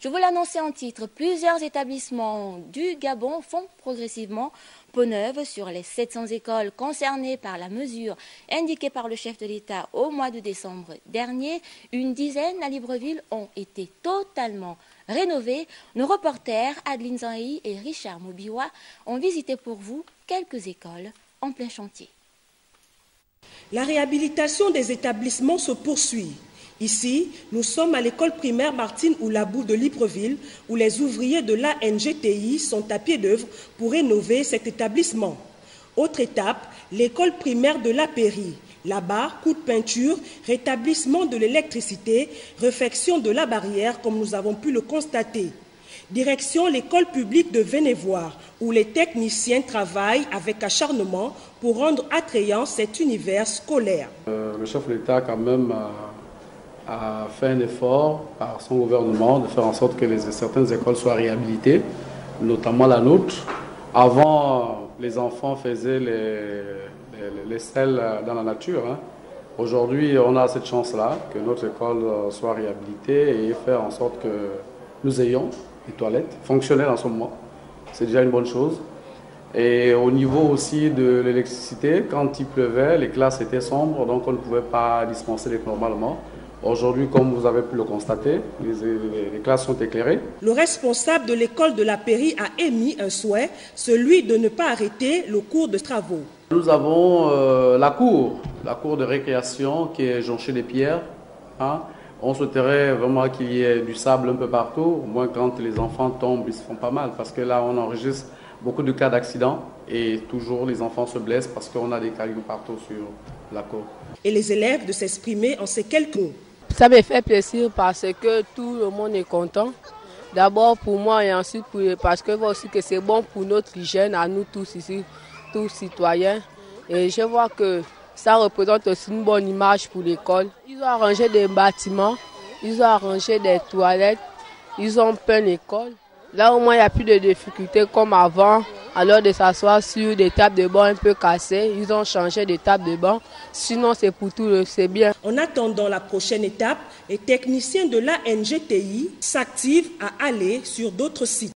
Je vous l'annonçais en titre, plusieurs établissements du Gabon font progressivement peau neuve sur les 700 écoles concernées par la mesure indiquée par le chef de l'État au mois de décembre dernier. Une dizaine à Libreville ont été totalement rénovées. Nos reporters Adeline Zanhi et Richard Mobiwa ont visité pour vous quelques écoles en plein chantier. La réhabilitation des établissements se poursuit. Ici, nous sommes à l'école primaire Martine Oulabou de Libreville, où les ouvriers de l'ANGTI sont à pied d'œuvre pour rénover cet établissement. Autre étape, l'école primaire de La Pairie. Là-bas, coup de peinture, rétablissement de l'électricité, réfection de la barrière, comme nous avons pu le constater. Direction l'école publique de Vénévoire, où les techniciens travaillent avec acharnement pour rendre attrayant cet univers scolaire. Le chef de l'État, quand même, a fait un effort par son gouvernement de faire en sorte que certaines écoles soient réhabilitées, notamment la nôtre. Avant, les enfants faisaient les selles dans la nature. Aujourd'hui, on a cette chance-là, que notre école soit réhabilitée et faire en sorte que nous ayons des toilettes fonctionnelles en ce moment. C'est déjà une bonne chose. Et au niveau aussi de l'électricité, quand il pleuvait, les classes étaient sombres, donc on ne pouvait pas dispenser normalement. Aujourd'hui, comme vous avez pu le constater, les classes sont éclairées. Le responsable de l'école de La Pairie a émis un souhait, celui de ne pas arrêter le cours de travaux. Nous avons la cour de récréation qui est jonchée de pierres. On souhaiterait vraiment qu'il y ait du sable un peu partout, au moins quand les enfants tombent, ils se font pas mal, parce que là on enregistre beaucoup de cas d'accidents et toujours les enfants se blessent parce qu'on a des cailloux partout sur la cour. Et les élèves de s'exprimer en ces quelques mots. Ça me fait plaisir parce que tout le monde est content. D'abord pour moi et ensuite parce que je vois aussi que c'est bon pour notre hygiène, à nous tous ici, tous citoyens. Et je vois que ça représente aussi une bonne image pour l'école. Ils ont arrangé des bâtiments, ils ont arrangé des toilettes, ils ont peint l'école. Là au moins il n'y a plus de difficultés comme avant, alors de s'asseoir sur des tables de banc un peu cassées. Ils ont changé de tables de banc, sinon c'est pour tout, c'est bien. En attendant la prochaine étape, les techniciens de l'ANGTI s'activent à aller sur d'autres sites.